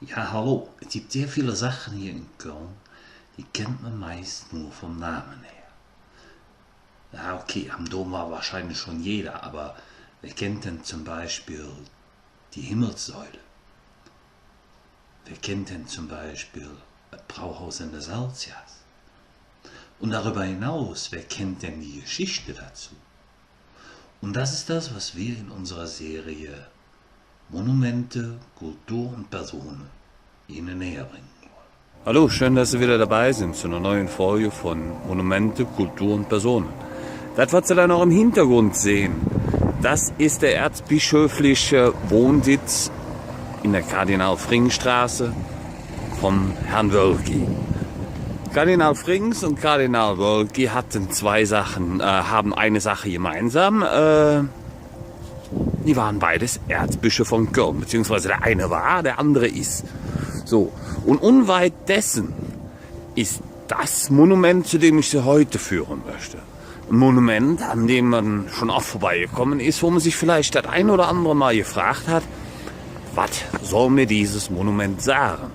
Ja, hallo. Es gibt sehr viele Sachen hier in Köln, die kennt man meist nur vom Namen her. Ja, okay, am Dom war wahrscheinlich schon jeder, aber wer kennt denn zum Beispiel die Himmelssäule? Wer kennt denn zum Beispiel das Brauhaus in der Salzias? Und darüber hinaus, wer kennt denn die Geschichte dazu? Und das ist das, was wir in unserer Serie Monumente, Kultur und Personen Ihnen näher bringen wollen. Hallo, schön, dass Sie wieder dabei sind zu einer neuen Folge von Monumente, Kultur und Personen. Das, was Sie da noch im Hintergrund sehen, das ist der erzbischöfliche Wohnsitz in der Kardinal-Fring-Straße vom Herrn Wölki. Kardinal Frings und Kardinal Wölki haben eine Sache gemeinsam. Die waren beides Erzbischöfe von Köln, beziehungsweise der eine war, der andere ist. So, und unweit dessen ist das Monument, zu dem ich Sie heute führen möchte. Ein Monument, an dem man schon oft vorbeigekommen ist, wo man sich vielleicht das ein oder andere Mal gefragt hat, was soll mir dieses Monument sagen?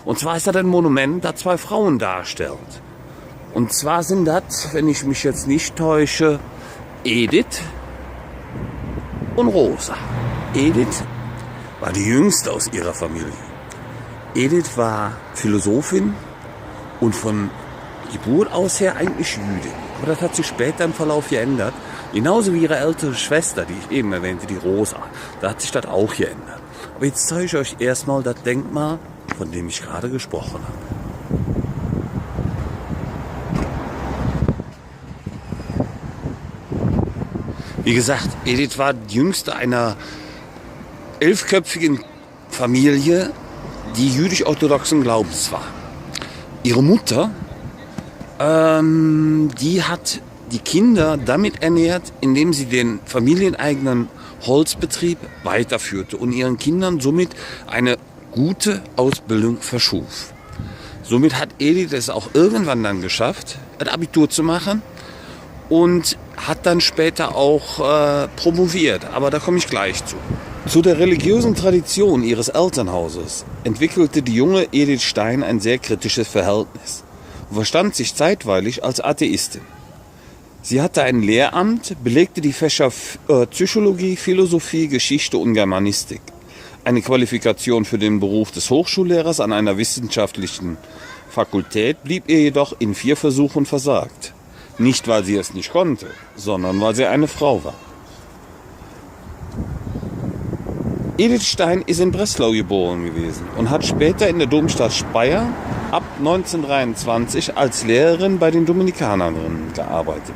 Und zwar ist das ein Monument, das zwei Frauen darstellt. Und zwar sind das, wenn ich mich jetzt nicht täusche, Edith und Rosa. Edith war die jüngste aus ihrer Familie. Edith war Philosophin und von Geburt aus her eigentlich Jüdin. Aber das hat sich später im Verlauf geändert. Genauso wie ihre ältere Schwester, die ich eben erwähnte, die Rosa. Da hat sich das auch geändert. Aber jetzt zeige ich euch erstmal das Denkmal, von dem ich gerade gesprochen habe. Wie gesagt, Edith war die jüngste einer 11-köpfigen Familie, die jüdisch-orthodoxen Glaubens war. Ihre Mutter, die hat die Kinder damit ernährt, indem sie den familieneigenen Holzbetrieb weiterführte und ihren Kindern somit eine gute Ausbildung verschuf. Somit hat Edith es auch irgendwann dann geschafft, ein Abitur zu machen und hat dann später auch promoviert, aber da komme ich gleich zu. Zu der religiösen Tradition ihres Elternhauses entwickelte die junge Edith Stein ein sehr kritisches Verhältnis und verstand sich zeitweilig als Atheistin. Sie hatte ein Lehramt, belegte die Fächer Psychologie, Philosophie, Geschichte und Germanistik. Eine Qualifikation für den Beruf des Hochschullehrers an einer wissenschaftlichen Fakultät blieb ihr jedoch in 4 Versuchen versagt. Nicht, weil sie es nicht konnte, sondern weil sie eine Frau war. Edith Stein ist in Breslau geboren gewesen und hat später in der Domstadt Speyer ab 1923 als Lehrerin bei den Dominikanerinnen gearbeitet.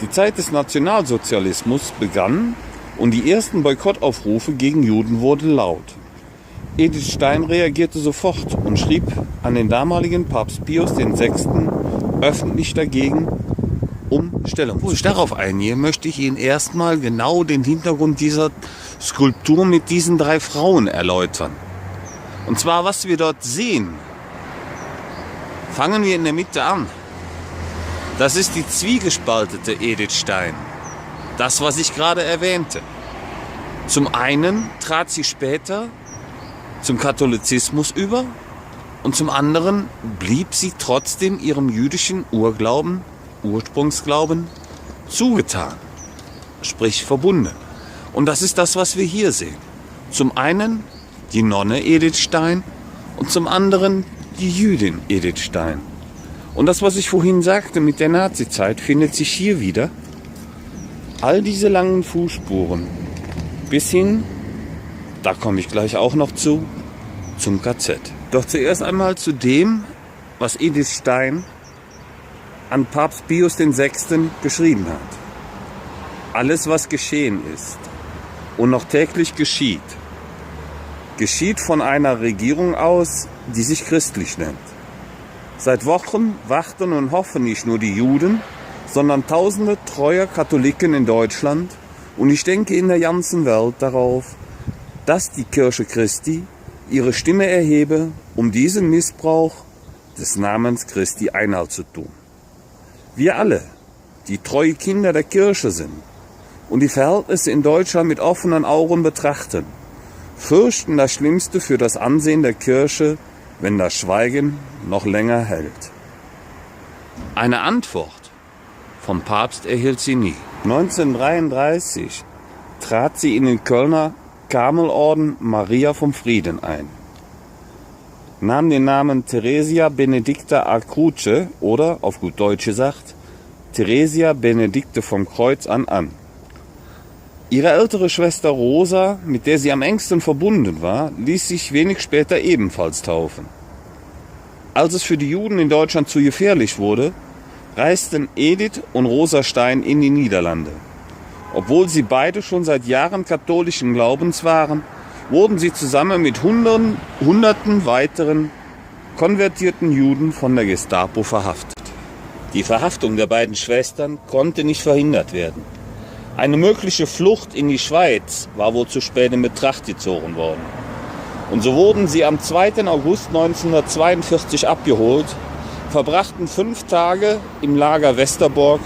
Die Zeit des Nationalsozialismus begann und die ersten Boykottaufrufe gegen Juden wurden laut. Edith Stein reagierte sofort und schrieb an den damaligen Papst Pius VI. Öffentlich dagegen, um Stellung zu nehmen. Bevor ich darauf eingehe, möchte ich Ihnen erstmal genau den Hintergrund dieser Skulptur mit diesen 3 Frauen erläutern. Und zwar, was wir dort sehen, fangen wir in der Mitte an. Das ist die zwiegespaltete Edith Stein. Das, was ich gerade erwähnte. Zum einen trat sie später zum Katholizismus über und zum anderen blieb sie trotzdem ihrem jüdischen Ursprungsglauben zugetan, sprich verbunden. Und das ist das, was wir hier sehen. Zum einen die Nonne Edith Stein und zum anderen die Jüdin Edith Stein. Und das, was ich vorhin sagte mit der Nazizeit, findet sich hier wieder. All diese langen Fußspuren bis hin, da komme ich gleich auch noch zu, zum KZ. Doch zuerst einmal zu dem, was Edith Stein an Papst Pius VI. Geschrieben hat. Alles, was geschehen ist und noch täglich geschieht, geschieht von einer Regierung aus, die sich christlich nennt. Seit Wochen warten und hoffen nicht nur die Juden, sondern tausende treuer Katholiken in Deutschland und ich denke in der ganzen Welt darauf, dass die Kirche Christi ihre Stimme erhebe, um diesem Missbrauch des Namens Christi Einhalt zu tun. Wir alle, die treue Kinder der Kirche sind und die Verhältnisse in Deutschland mit offenen Augen betrachten, fürchten das Schlimmste für das Ansehen der Kirche, wenn das Schweigen noch länger hält. Eine Antwort vom Papst erhielt sie nie. 1933 trat sie in den Kölner Karmelorden Maria vom Frieden ein, nahm den Namen Theresia Benedicta a Cruce oder, auf gut Deutsch gesagt, Theresia Benedikte vom Kreuz an. Ihre ältere Schwester Rosa, mit der sie am engsten verbunden war, ließ sich wenig später ebenfalls taufen. Als es für die Juden in Deutschland zu gefährlich wurde, reisten Edith und Rosa Stein in die Niederlande. Obwohl sie beide schon seit Jahren katholischen Glaubens waren, wurden sie zusammen mit Hunderten weiteren konvertierten Juden von der Gestapo verhaftet. Die Verhaftung der beiden Schwestern konnte nicht verhindert werden. Eine mögliche Flucht in die Schweiz war wohl zu spät in Betracht gezogen worden. Und so wurden sie am 2. August 1942 abgeholt, verbrachten 5 Tage im Lager Westerbork,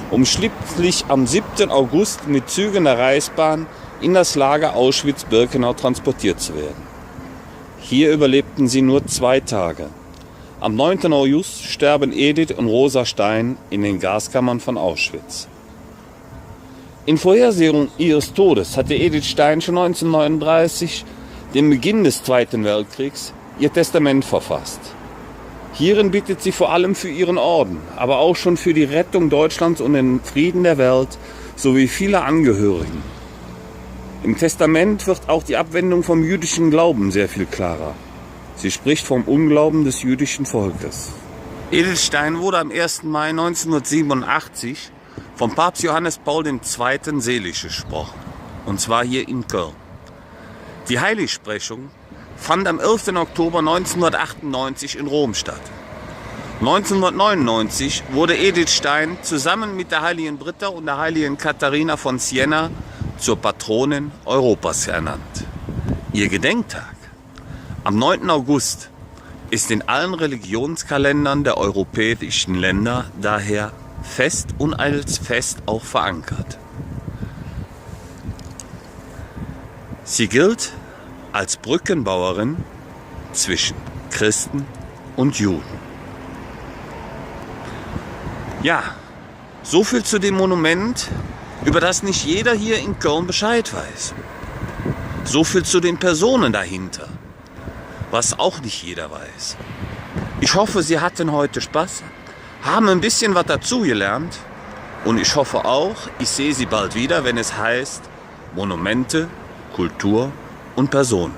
um schließlich am 7. August mit Zügen der Reichsbahn in das Lager Auschwitz-Birkenau transportiert zu werden. Hier überlebten sie nur 2 Tage. Am 9. August sterben Edith und Rosa Stein in den Gaskammern von Auschwitz. In Vorhersehung ihres Todes hatte Edith Stein schon 1939, dem Beginn des Zweiten Weltkriegs, ihr Testament verfasst. Hierin bittet sie vor allem für ihren Orden, aber auch schon für die Rettung Deutschlands und den Frieden der Welt sowie vieler Angehörigen. Im Testament wird auch die Abwendung vom jüdischen Glauben sehr viel klarer. Sie spricht vom Unglauben des jüdischen Volkes. Edith Stein wurde am 1. Mai 1987 vom Papst Johannes Paul II. Selig gesprochen, und zwar hier in Köln. Die Heiligsprechung fand am 11. Oktober 1998 in Rom statt. 1999 wurde Edith Stein zusammen mit der heiligen Britta und der heiligen Katharina von Siena zur Patronin Europas ernannt. Ihr Gedenktag am 9. August ist in allen Religionskalendern der europäischen Länder daher fest und als Fest auch verankert. Sie gilt als Brückenbauerin zwischen Christen und Juden. Ja, so viel zu dem Monument, über das nicht jeder hier in Köln Bescheid weiß. So viel zu den Personen dahinter, was auch nicht jeder weiß. Ich hoffe, Sie hatten heute Spaß, haben ein bisschen was dazugelernt und ich hoffe auch, ich sehe Sie bald wieder, wenn es heißt Monumente, Kultur und Personen.